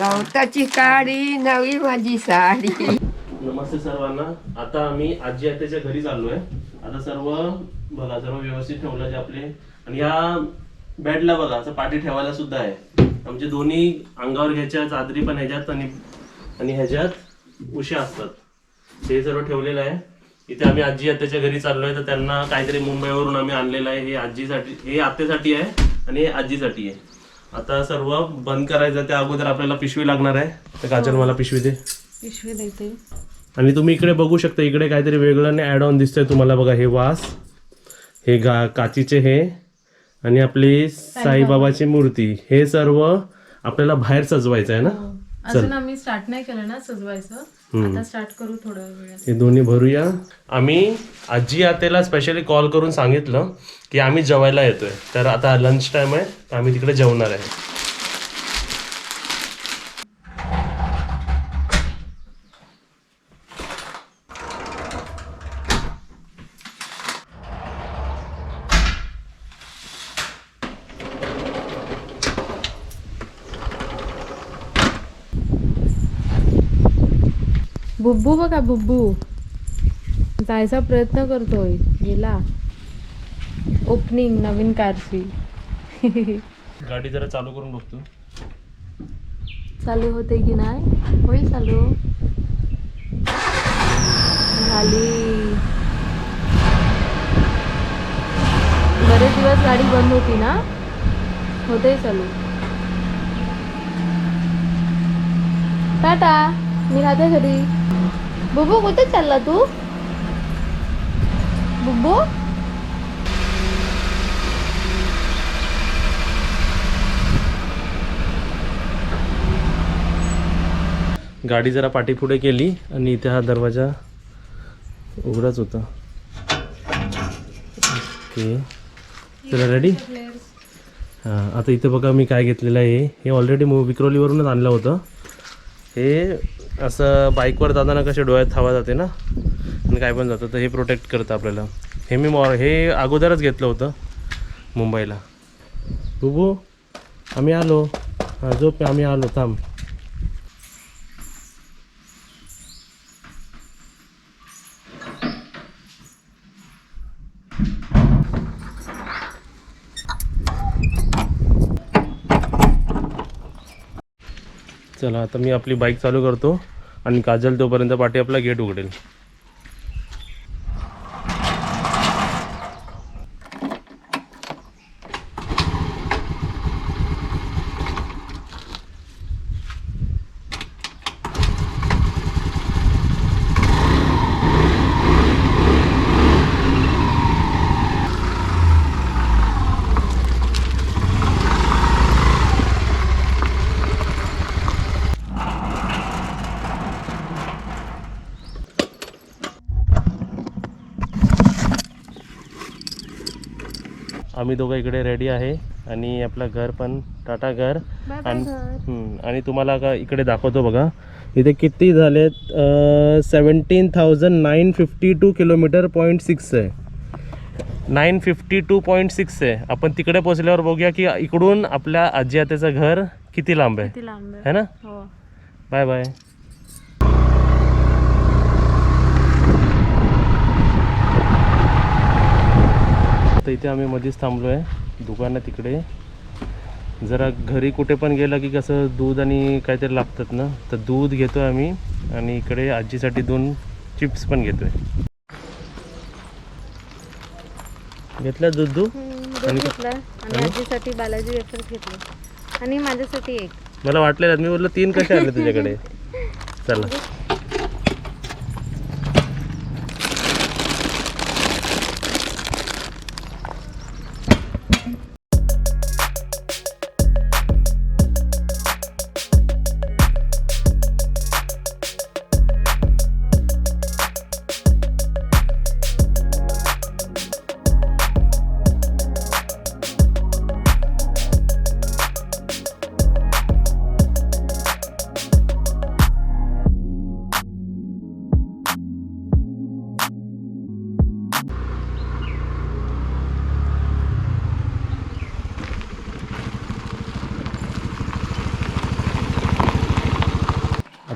गवताची काडी नवी माझी साडी. नमस्ते सर्वांना. आता आम्ही आजी आत्याच्या घरी चाललोय. आता सर्व बघा, सर्व व्यवस्थित ठेवलं जे आपले. आणि या बेडला बघा असं पाठी ठेवायला सुद्धा आहे. आमचे दोन्ही अंगावर घ्यायच्या चादरी पण ह्याच्यात आणि ह्याच्यात उश्या असतात. ते सर्व ठेवलेलं आहे. इथे आम्ही आजी आत्याच्या घरी चाललोय. तर त्यांना काहीतरी मुंबईवरून आम्ही आणलेलं आहे. हे आजीसाठी, हे आत्यासाठी आहे आणि हे आजीसाठी आहे. आता सर्व बंद करायचं. त्या अगोदर आपल्याला पिशवी लागणार आहे. तर काजल मला पिशवी दे. पिशवी देते. आणि तुम्ही इकडे बघू शकता, इकडे काहीतरी वेगळं ॲड ऑन दिसतंय तुम्हाला बघा. हे वास, हे काचीचे हे, आणि आपली साईबाबाची मूर्ती, हे सर्व आपल्याला बाहेर सजवायचं आहे ना. अजून आम्ही स्टार्ट नाही केलं ना सजवायचं. आता स्टार्ट करू थोड्या वेळात. हे दोन्ही भरूया. आम्ही आजी आत्याला स्पेशली कॉल करून सांगितलं की आम्ही जेवायला येतोय. तर आता लंच टाइम आहे, तर आम्ही तिकडे जेवणार आहे. बुब्बू बघा, बुब्बू जायचा प्रयत्न करतोय. गेला. ओपनिंग नवीन कारची. गाडी जरा चालू करून बघतो. चालू होते की नाही. होईल चालू. झाली. बरेच दिवस गाडी बंद होती ना. होते चालू. टाटा, मी राहते घरी. बुब्बू कुठे चालला तू? बुब्बू गाडी जरा पाठीपुढे केली आणि इथे हा दरवाजा उघडाच होता. ओके, चला रेडी. हां, आता इथे बघा मी काय घेतलेलं आहे. हे ऑलरेडी विक्रोलीवरूनच आणलं होतं. हे असं बाईकवर जाताना कसे डोळ्यात हवा जाते ना, आणि काय पण जातं, तर हे प्रोटेक्ट करतं आपल्याला. हे मी हे अगोदरच घेतलं होतं मुंबईला. बुबू आम्ही आलो. हां, झोप, आम्ही आलो, थांब. चला, आता मी आपली बाईक चालू करतो आणि काजल तोपर्यंत पाठी आपला गेट उघडेल. आम्ही दोघं इकडे रेडी आहे आणि आपलं घर पण टाटा घर. आणि तुम्हाला का इकडे दाखवतो बघा, इथे किती झालेत. 17,952 किलोमीटर .6 आहे. 952.6 आहे. आपण तिकडे पोहोचल्यावर बघूया की इकडून आपल्या आजी आत्याचं घर किती लांब आहे, है ना. Bye bye. तर इथे आम्ही मध्येच थांबलो आहे दुकानात. तिकडे जरा घरी कुठे पण गेलं की कसं दूध आणि काहीतरी लागतात ना, तर दूध घेतो आहे आम्ही. आणि इकडे आजीसाठी 2 चिप्स पण घेतोय. घेतलं दूध आणि आजीसाठी बालाजी वेफर्स घेतले आणि माझ्यासाठी एक. मला वाटलेलं, मी बोललो 3 कसे आले तुझ्याकडे. चला.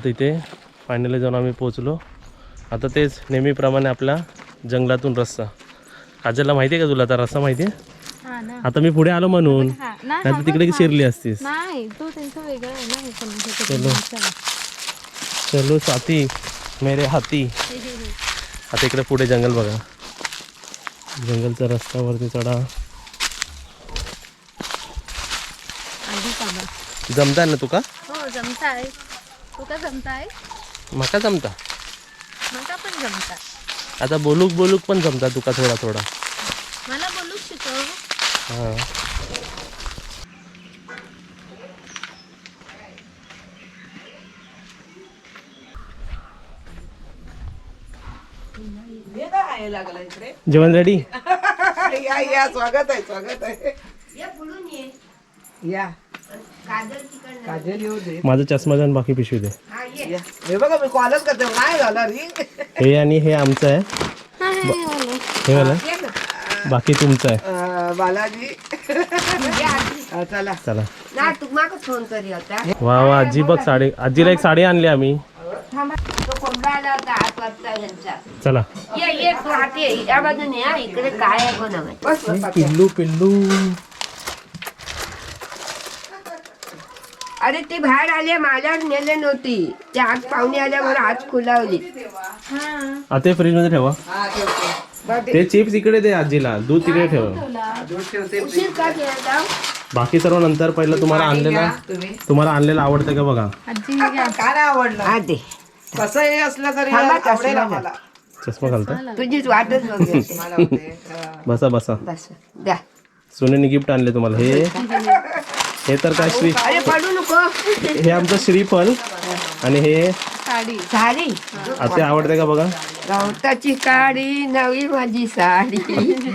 आता इथे फायनली जाऊन आम्ही पोचलो. आता तेच नेहमीप्रमाणे आपला जंगलातून रस्सा. काजलला माहिती आहे का तुला आता रस्सा माहिती आहे? हा ना. आता मी पुढे आलो म्हणून, हा, नाही तर हा, तिकडे हा. शिरली असतीस. नाही तो त्यांचा वेगळा आहे ना, हे समजतं चलो. त्यांचा. चलो साथी मेरे हाती. आता इकडे पुढे जंगल बघा, जंगलचा रस्त्यावरती चढा. आधी कामा. जमता ना तुका? हो जमताय. तुका जमताय? मका जमता. मका पण जमता. आता बोलूक बोलूक पण जमता तुका थोडा थोडा. मला बोलू शिकव. हां जेवण रेडी. या या स्वागत आहे ये पुढून ये. या काजल तिकडनं. काजल येऊ दे. माझा चष्मा जाऊन बाकी पिशवी दे. हा ये. या. हे बघा मी कॉलच करते नाही झाला रिंग. हे आणि हे आमचं आहे, हे वाला ये ना. बाकी तुमचं आहे. बालाजी ये आधी. चला चला. ना तुम्हाला फोन करी होता. वा वा आजी बघ साडी, आजीला एक साडी आणली आम्ही. थांबा. तो कोंबडा आला होता 8 वाजता यांचा. चला. ये ये तू आत ये. या बाजूने या. इकडे काय आहे कोण आहे? बस बस. पिल्लू पिल्लू. अरे ती बाहेर आली माझ्यावर नेले नव्हती. ती आत पाहुणे आल्यावर आज खुलावली. आता ते फ्रीज मध्ये ठेवा. हा ठेवते. ते चिप्स इकडे दे आजीला, दूध तिकडे ठेव. दूध ठेवते. उशीर का केला? बाकी सर्व नंतर. पहिलं तुम्हाला आणलेला, तुम्ही तुम्हाला आणलेलं आवडतं का बघा. आजी हे घ्या. काय नाही आवडलं हा दे. कसं हे असलं तरी थांबा, आवडेल चष्मा आम्हाला. चष्मा घालता. तुझीच वाटच बघते. मला होते. हा. बसा बसा. बस द्या. सोन्याने गिफ्ट आणले तुम्हाला. हे तर काय श्री, अरे पडू नको. हे आमचं श्रीफल. आणि हे साडी. साडी आता आवडते का बघा. गवताची काडी नवी माझी साडी.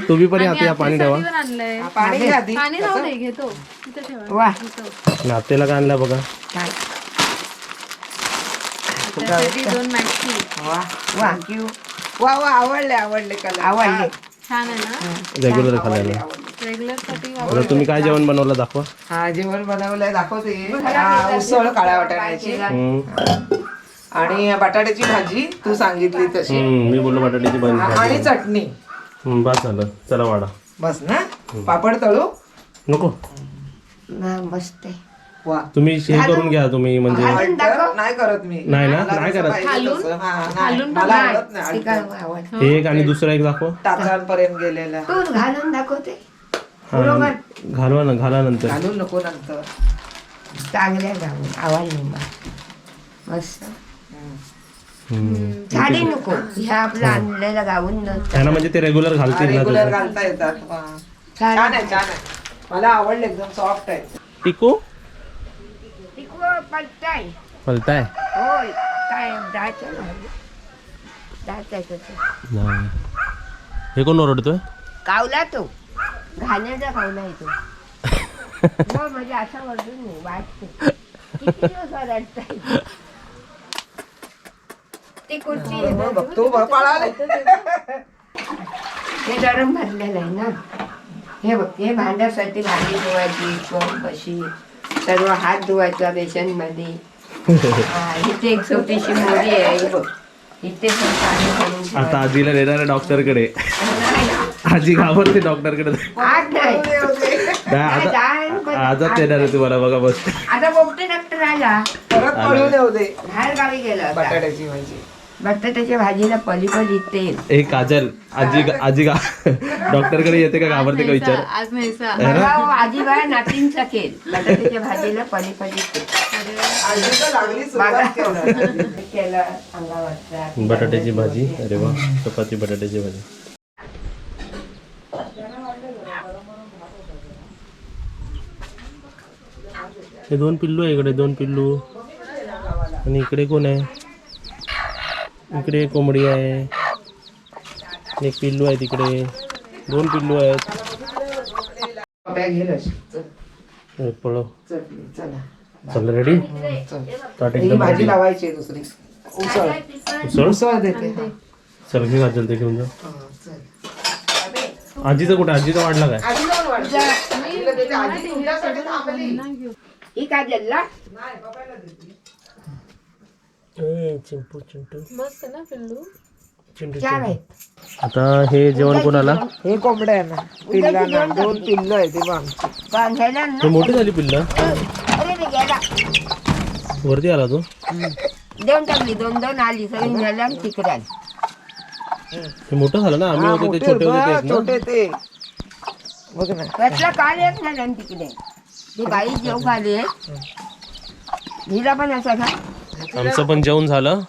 तुम्ही पण आता या पाणी ठेवा. साडीवर आणलंय. पाणी घ्या आधी. पाणी राहू दे, घेतो तिथे ठेवा. वा नातेला काय आणलं बघा. काय त्यासाठी 2 मॅक्सी. वा वा वा वा आवडले कलर आवडले. छान आहे ना. रेग्युलर खायला. रेग्युलर साठी आता तुम्ही काय जेवण बनवलं दाखवा. हा जेवण बनवलंय दाखवते. हा, उसळ काळ्या वाटाण्याची आणि बटाट्याची भाजी तू सांगितली तशी मी बोललो बटाट्याची भाजी. आणि चटणी. बस झालं. चला वाडा. बस ना. पापड तळू नको. बसते. वा तुम्ही हे करून घ्या तुम्ही म्हणजे. नाही करत मी. नाही ना, मला नाही जसं करत. पाहिजे तसं. हा, नाही. हालून मला आवडत नाही. ती काय आवड एक आणि दुसरा एक दाखव. टाचांपर्यंत गेलेला तू घालून दाखवते. हा, घालवा ना, घाला नंतर. घालून नको नंतर. चांगल्या घालून आवडली मला. मस्त हम्म. साडी नको. ह्या आपलं आणलेलं गाऊन त्यांना म्हणजे ते रेग्युलर घालतील ना रेग्युलर तसं. घालता येतात. वा. छान आहे छान आहे. मला आवडले एकदम सॉफ्ट आहे. टिकू पलटाय. फलताय. होय काय जायचं नाही. हे कोण ओरडतोय. कावला तो घाण्याचा कावला आहे तो. हो म्हणजे असा वरडून नाही वाटते. किती दिवस ओरडताय. ती कुर्ती आहे ना, बघतो पळाले. हे गरम भरलेलं आहे ना. हे बघ हे भांड्यासाठी भांडी धुवायची कशी सर्व हात धुवायचा बेसन मध्ये. इथे एक छोटीशी मोरी आहे. हे बघ इथे पण पाणी घालून आता ठेवायचं. आजीला नेणार आहे डॉक्टरकडे. नाही, आजी घाबरते डॉक्टरकडे. आज नाही. नाही, आजच येणार आहे तुम्हाला बघा. बस आता पोपटे डॉक्टर आला. परत पळू देऊ दे. बाहेर गावी गेला होता. बटाट्याची भाजी. बटाट्याच्या भाजीला पलीकडे तेल. ए काजल, आजी डॉक्टरकडे येते का घाबरते का विचार. आज म्हैसा. आजीबाई नातींचा केल. बटाट्याच्या भाजीला पलीकडे तेल. आजी तर लागली सुरुवात केलं. केलं अंगावरचा. बटाट्याची भाजी. अरे वा. चपाती बटाट्याची भाजी. हे 2 पिल्लू आहे इकडे. 2 पिल्लू. आणि इकडे कोण आहे. इकडे एक कोंबडी आहे. एक पिल्लू आहे तिकडे. 2 पिल्लू आहेत. बॅग घे लशी. चल. एक पळव. चटणी चला. चल रेडी. चल. ताट ही एकदम भाजी ready. लावायची आहे दुसरी. उसळ उसळ. उसळ देते. हा. चल घे काजल ते घेऊन जा. हा, चल. आजीचं कुठे. आजीचा वाढला काय. आजी जाऊन वाढते. आजीला देते. आजी तुमच्यासाठी थांबली. ही काजलला नाही, पप्पाला देते. चिंटू चिंटू मस्त ना पिल्लू. चिंटू चार आहेत. आता हे जेवण कोणाला? हे कोंबड्या आहे ना, पिल्लांना 2 पिल्लं आहे ती बघ. बांधायला हे ना. मोठी झाली पिल्लं. अरे रे गेला. वरती आला तो. देऊन टाकली 2 आली सगळी नेल्या तिकडे आली. हे मोठं झालं ना. आम्ही होतो ते छोटे होते तेच ना. छोटे ते बघ ना. त्यातला काल एक झाला ना तिकडे. ती बाई जेव खाली हिला पण असं का? आमचं पण जेवण झालं.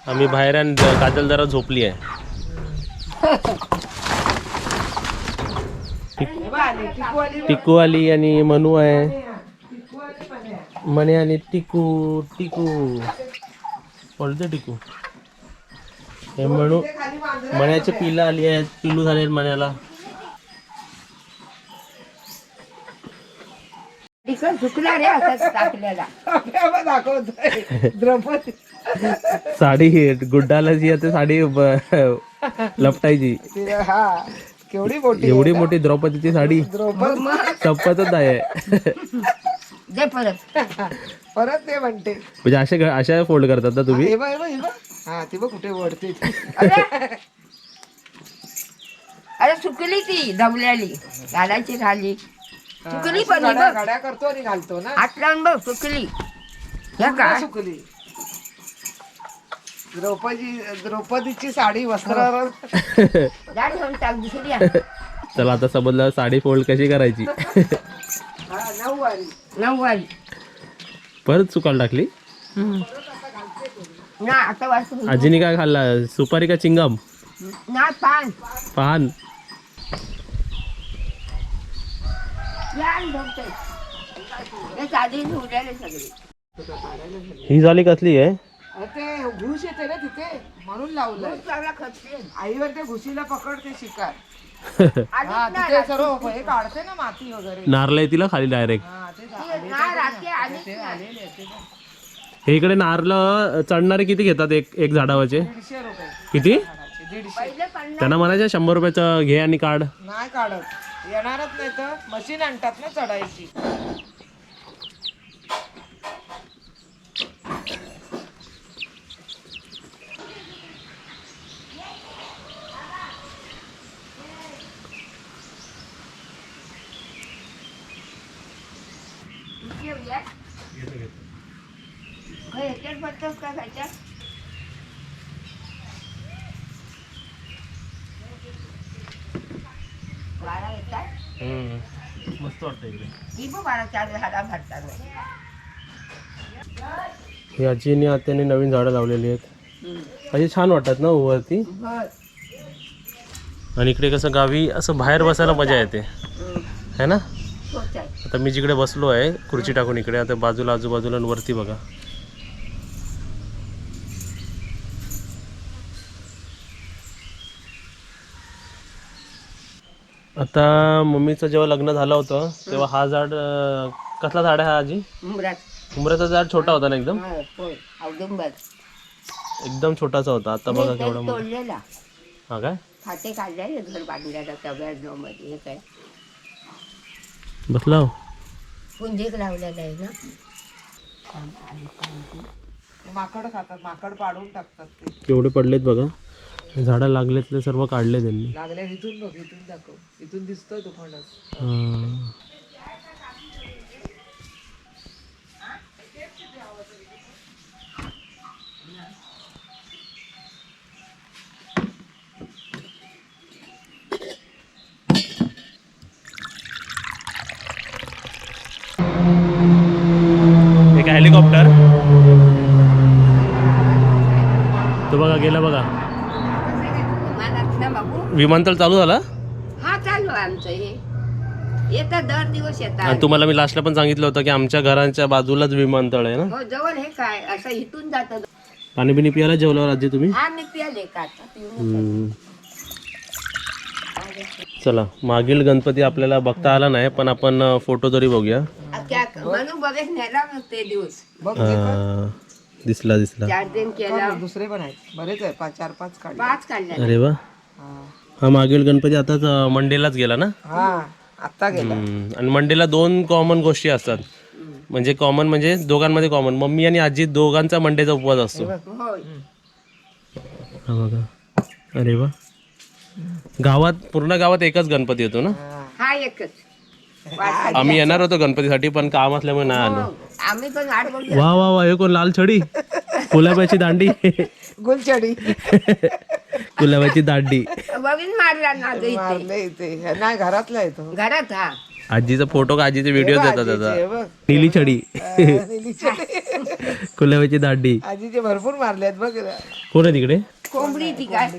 आम्ही बाहेर आणि काजल जरा झोपली आहे. टिकू आली आणि मनू आहे. मणे आणि टिकू टिकू पडते टिकू. हे म्हणू मण्याचे पिलं आली आहेत. पिलू झाले आहेत मण्याला. तिकडे झुकला रे असं टाकलेला. आपल्याला दाखवतोय द्रौपदी. साडी गुड्डाला जी आहे ते साडी लपटायची. हा केवढी मोठी एवढी मोठी द्रौपदीची साडी द्रौपदी. संपतच आहे. दे परत. परत ते म्हणते म्हणजे अशा फोल्ड करतात ना तुम्ही? हे बघ, हे बघ, हे बघ. हा ती बघ कुठे वळते ती. अरे सुकली ती दबल्याली घालायची खाली. सुकली पण ही बघ. गाड्या करतो आणि घालतो ना. हात लावून बघ सुकली. ह्या काय सुकली द्रौपदीची साडी वस्त्रावर. जा घेऊन टाक दुसरी आण. चला आता समजलं साडी फोल्ड कशी करायची. हा 9 वाली. 9 वाली. परत सुकायला टाकली. ना आता वाचून आजीने काय खाल्ला? सुपारी का चिंगम? ना पान. पान. हे साधी उडाले सगळे. ही झाली कसली आहे? ते घुस येते ना तिथे म्हणून लावलंय. चांगला खपते. आईवर ते घुशीला पकडते शिकार. आधीच हा ना तिथे सर्व हे काढते ना माती वगैरे. नारळ तिला खाली डायरेक्ट. हा ते ती ना रात्री आलीच ते नाही. आलेले ते बघ. हे इकडे नारळ चढणारे किती घेतात एक झाडावरचे? 150 रुपये किती? झाडाचे. 150. पहिले 50 त्यांना म्हणायचं 100 रुपयाचं घे आणि काढ. नाही काढत. येणारच नाही तर मशीन आणतात ना चढायची. घेऊया. ह्याच्यात बसतोस का ह्याच्यात? वारा येतात. मस्त वाटतं इकडे. ही बघ वारा 4 झाडा भरतात. ही आजीने आत्याने नवीन झाडं लावलेली आहेत. अशी छान वाटतात ना वरती. बस. आणि इकडे कसं गावी असं बाहेर बसायला मजा येते है ना. तोच आहे. आता मी जिकडे बसलो आहे खुर्ची टाकून इकडे, आता बाजूला आजूबाजूला आणि वरती बघा. आता मम्मीचं जेव्हा लग्न झालं होतं तेव्हा हा झाड कसला झाड आहे हा आजी? उमरात. उमराचा झाड छोटा होता ना एकदम. हा, होय. औदुंबर. एकदम छोटासा होता. आता बघा मी केवढा तेच मोठा. तोडलेला. हा काय फाटे काढले घर बांधल्याला तव्या मध्ये. हे काय बसला हो. पुंजीक लावलेला आहे ना. माकड खातात. माकड पाडून टाकतात ते. केवढे पडलेत बघा. झाडं लागलेतले सर्व काढले त्यांनी. लागल्या इथून बघ. इथून दाखव. इथून दिसतोय तो फणस. हा. एक हेलिकॉप्टर तो बघा गेला बघा. विमानात ना बाबू. विमानतळ चालू झाला. हा चालू आहे आमचं हे. येतात दर दिवस आणि येतात. तुम्हाला मी लास्टला पण सांगितलं होतं की आमच्या घराच्या बाजूलाच विमानतळ आहे ना. हो जवळ हे काय असं इथून जातं. पाणी बिणी पियाला जेवल्यावर आजी तुम्ही? हा मी पियाले का आता पिऊ नको. हम्म. चला मागील गणपती आपल्याला बघता आला नाही पण आपण फोटो तरी बघूया. म्हणून बघत नेला मग ते दिवस. बघ हा, दिसला दिसला. चार्जिंग केला. दुसरे पण आहेत. बरेच आहे. 4-5 काढले. 5 काढल्या. अरे वा. हा. हा मागील गणपती आताच मंडेलाच गेला ना. हा आता गेला. आणि मंडेला 2 कॉमन गोष्टी असतात. म्हणजे कॉमन म्हणजे दोघांमध्ये कॉमन मम्मी आणि आजी दोघांचा मंडेचा उपवास असतो. होय. हा बघा. अरे वा. गावात पूर्ण गावात एकच गणपती येतो ना. हा एकच. आम्ही येणार होतो गणपतीसाठी पण काम असल्यामुळे नाही आलो. आम्ही पण वाट बघू. वा वा वा हे कोण लाल छडी गुलाबाची दांडी गुलछडी गुलाबाची दांडी बघीन मारला ना गं इथे. मारले इथे नाही घरातला येतो घरात हा. आजीचा फोटो का आजीचे व्हिडिओ देतात आजीचे, दादा. बघ. नीली छडी नीली छडी. गुलाबाची दांडी. आजीचे भरपूर मारलेत बघ. कोण आहे तिकडे. कोंबडी ती काय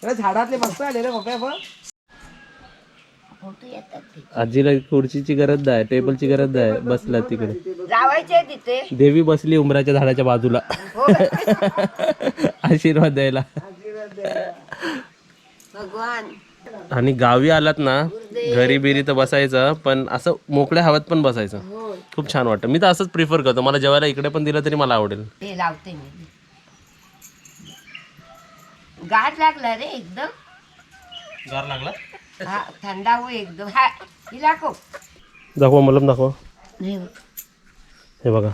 झाडातले मस्त आले रे पप्या बघ. फोटो येतात ते. आजीला खुर्चीची गरज नाही टेबलची गरज नाही बसला तिकडे. लावायचे तिथे. देवी बसली उमराच्या झाडाच्या बाजूला आशीर्वाद द्यायला. भगवान. आणि गावी आलात ना घरी बिरी तर बसायचं पण असं मोकळ्या हवेत पण बसायचं. खूप छान वाटतं. मी तर असंच प्रिफर करतो. मला जेवायला इकडे पण दिलं तरी मला आवडेल. ते लावते मी. गाठ लागला रे एकदम. गार लागला. हा थंडा हो एकदम. हा हिला को. दाखवा मलम दाखवा. नाही. हे बघा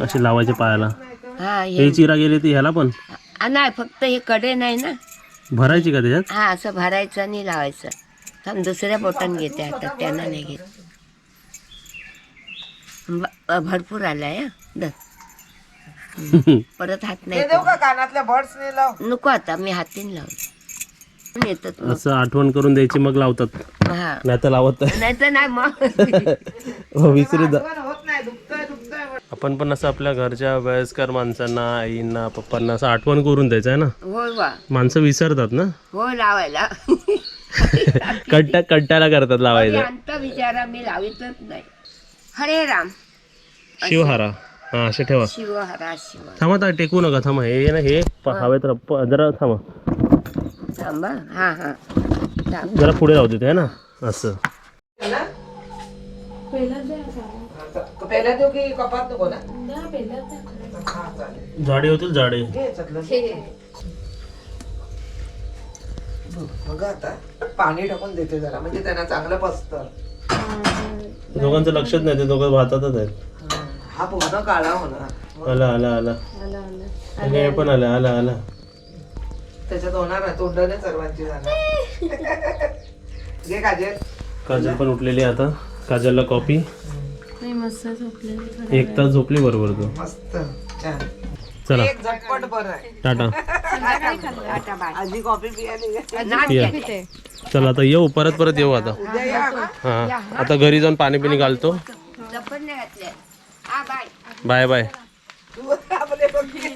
अशी लावायचे पायाला. हा हे चिरा गेली ती ह्याला पण नाही फक्त हे कडे नाही ना. भरायची का त्याच्यात. हा असं भरायचं आणि लावायचं. थांब दुसऱ्या बोटान घेते आता त्यांना नाही घेत. भरपूर आलाय हा. दर. परत हात नाही हे देऊ का कानातल्या बर्ड्स ने लाव. नको आता मी हातीन लावलं. येतात मग. असं आठवण करून द्यायची मग लावतात. हा नाही तर लावत नाही तर नाही मग. विसरू जा. होत नाही दुखतंय दुखतंय. आपण पण असं आपल्या घरच्या वयस्कर माणसांना आईंना पप्पांना असं आठवण करून द्यायचं आहे ना. होय वा. माणसं विसरतात ना. हो लावायला. कट्ट्याला करतात लावायचं. अंत विचारा मी लावितच नाही. हरे राम. शिवहारा हा असे ठेवा. शिवहरा शिव. थांबा आता टेकू नका थांबा. हे ना हे हवेत जरा थांबा. थांबा. हा हा थांब. जरा पुढे राहू देते है ना असं. पहिला देऊ की कपात नको ना. हा, चालेल. झाडे होतील झाडे. घे याच्यातलं. बघा आता पाणी टाकून देते जरा म्हणजे त्यांना चांगलं पसतं. दोघांचं लक्षच नाही ते दोघं भातातच आहेत. हा पूर्ण काळा होणार. आला आला आला आणि हे पण आलं आला आला. त्याच्यात होणार ना तोंडाने सर्वांची जाणार. घे काजल. काजल पण उठलेली आहे आता. काजलला कॉफी. मस्त झोपले. 1 तास झोपली बरोबर तू. मस्त छान. चला एक झटपट बरं आहे. टाटा. आजी कॉफी पियाली. या. चला आता येऊ परत येऊ आता. उद्या या का? हा आता घरी जाऊन पाणी पिणी घालतो. जपण नाही घातल्या. हा बाय. Bye bye. तू आपले बघ की.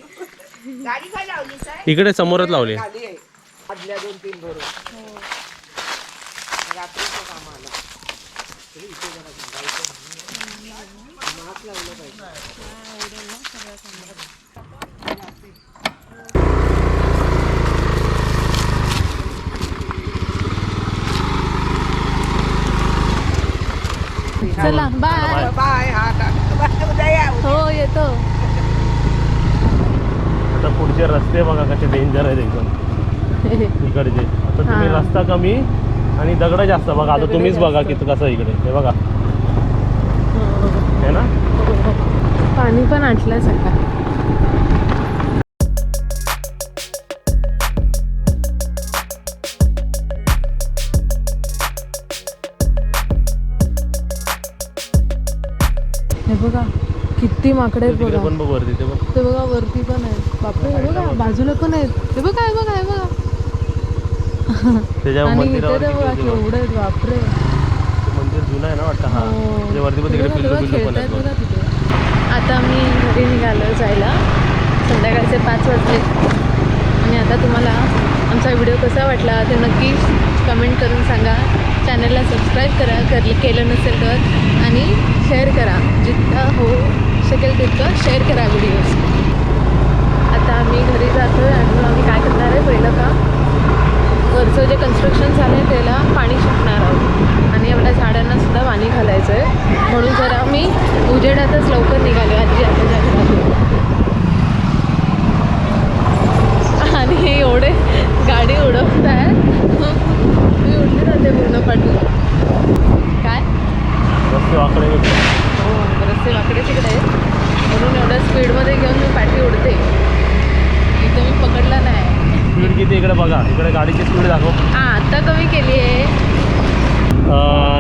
गाडी काय लावली साहेब. इकडे समोरच लावली. खाली आहे. आदल्या 2-3 बरोबर. रात्रीचं काम आलं. चला बाय. बाय. हा टाटा. उद्या या. हो येतो. आता पुढचे रस्ते बघा कसे डेंजर आहेत एकदम इकडचे. आता तुम्ही रस्ता कमी आणि दगड जास्त बघा. आता तुम्हीच बघा किती कसं इकडे हे बघा है ना. पाणी पण आटलं सकाळ. हे बघा किती माकडे आहेत तिकडे बघा. पण बघ वरती ते बघ. ते बघा वरती पण आहेत. बापरे हे बघा बाजूला पण आहेत. हे बघा हे बघा हे बघा. त्याच्या आणि इथे मंदिरावर तर बघा किती होते केवढे आहेत बापरे. मंदिर जुनं आहे ना वाटतं. हा हो. त्याच्या वरती पण तिकडे बघा, पिल्लू बघा, पिल्लू पण खेळतायत आहेत बघा तिथे. आता मी घरी निघालो जायला. संध्याकाळचे 5 वाजले आणि आता तुम्हाला आमचा व्हिडिओ कसा वाटला ते नक्की कमेंट करून सांगा. चॅनलला सबस्क्राईब करा केलं नसेल तर आणि शेअर करा. जितकं हो शकेल तितकं शेअर करा व्हिडिओज. आता आम्ही घरी जातो आहे आणि आम्ही काय करणार आहे पहिलं का वरचं जे कन्स्ट्रक्शन झालं आहे त्याला पाणी शिकणार आहोत आणि आपल्या झाडांना सुद्धा पाणी घालायचं आहे. म्हणून जरा आम्ही उजेडातच लवकर निघालो आजी आताच्या घरातून. आणि हे एवढे गाडी उडवत आहेत मी उडली जाते पूर्ण पाठी. काय रस्ते वाकडे हो रस्ते वाकडे स्पीड किती इकडे बघा, इकडे गाडीची स्पीड दाखव. हा आता कमी केली आहे.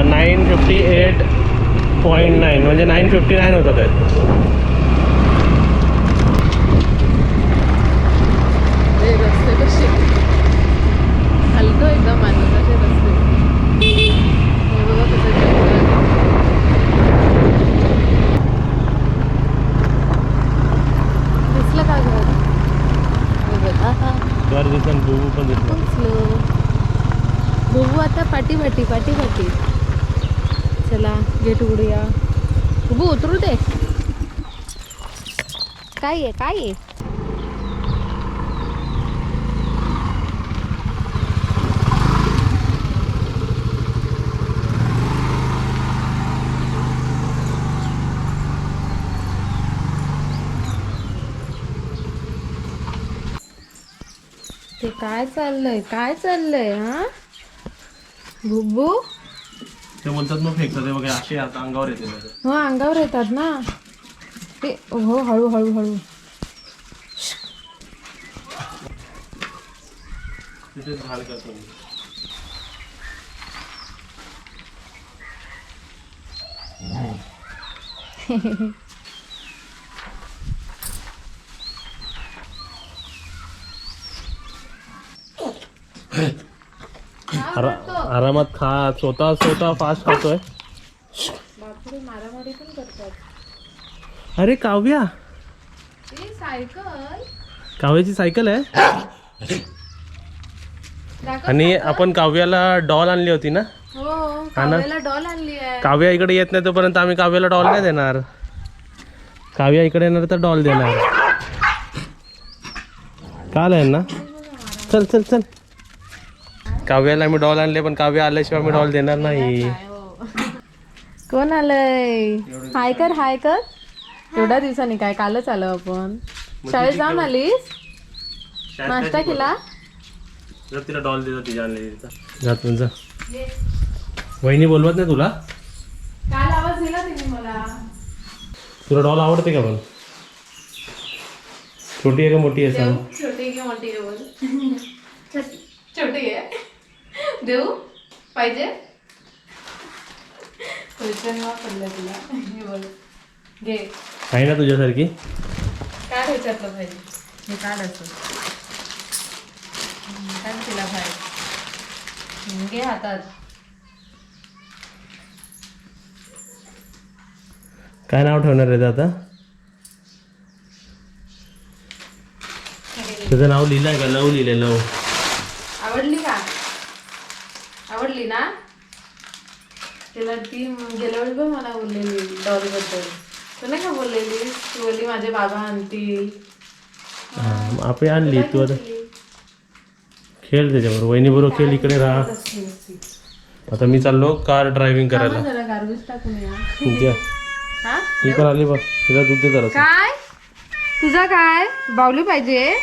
958.9 म्हणजे 959 होतात आहेत. रस्ते कसे हलतो एकदम मानव कसे रस्ते. हे बघा कसं जंगल आहे. दिसलं का घर? हे बघा हा घर दिसन बुबू पण दिसलं. पोचलो. बघू आता पाठी पाठी पाठी पाठी. चला गेट उघडूया. बघू उतरू दे. काय आहे काय आहे? ते काय चाललंय हा बुब्बू? ते बोलतात मग फेकतात, ते बघा असे आता अंगावर येते माझ्या. हो अंगावर येतात ना ते. हो हळू हळू हळू. तिथे झाड करतो मी. आरामात खा, स्वतः फास्ट खातोय. बापरे मारामारी पण करतात. अरे काव्या, सायकल काव्याची सायकल आहे. आणि आपण काव्याला डॉल आणली होती ना. हो काव्याला डॉल आणली आहे. काव्या इकडे येत नाही तोपर्यंत आम्ही काव्याला डॉल नाही देणार. काव्या इकडे येणार तर डॉल देणार. काल आहे ना. चल चल चल. काव्याला आम्ही डॉल आणले, पण काव्या आल्याशिवाय आम्ही डॉल देणार नाही. कोण आलंय? हाय कर हाय कर. एवढ्या दिवसांनी काय? कालच आलो आपण. शाळेत जाऊन आलीस? नाश्ता केला? जर तिला डॉल देतो तिच्या आणलेली. जात जा. वहिनी बोलवत नाही तुला? काल आवाज दिला तिने मला. तुला डॉल आवडते का? पण छोटी आहे का मोठी आहे सांग. छोटी की मोठी आहे बोल. छोटी आहे. देऊ पाहिजे? वापरलं तुला. हे बोल घे. आहे ना तुझ्यासारखी? काय ह्याच्यातलं पाहिजे? हे काढ असं. काय तिला पाहिजे? घे हातात. काय नाव ठेवणार आहे आता? त्याचं नाव लिहिलंय का? लव लिहिलंय लव. आवडली का? आवडली ना? तिला ती गेल्या वेळी पण मला बोललेली डॉल बद्दल. तू नाही का बोललेली? तू बोलली माझे बाबा आणतील. आपण आणली तू आता खेळ त्याच्याबरोबर. वहिनी बरोबर खेळ. इकडे राहा. आता मी चाललो कार ड्रायव्हिंग करायला. जरा गार्बेज टाकून या. द्या. हा? ही पण आली बघ. तिला दूध दे जरा. काय तुझा काय बावली पाहिजे?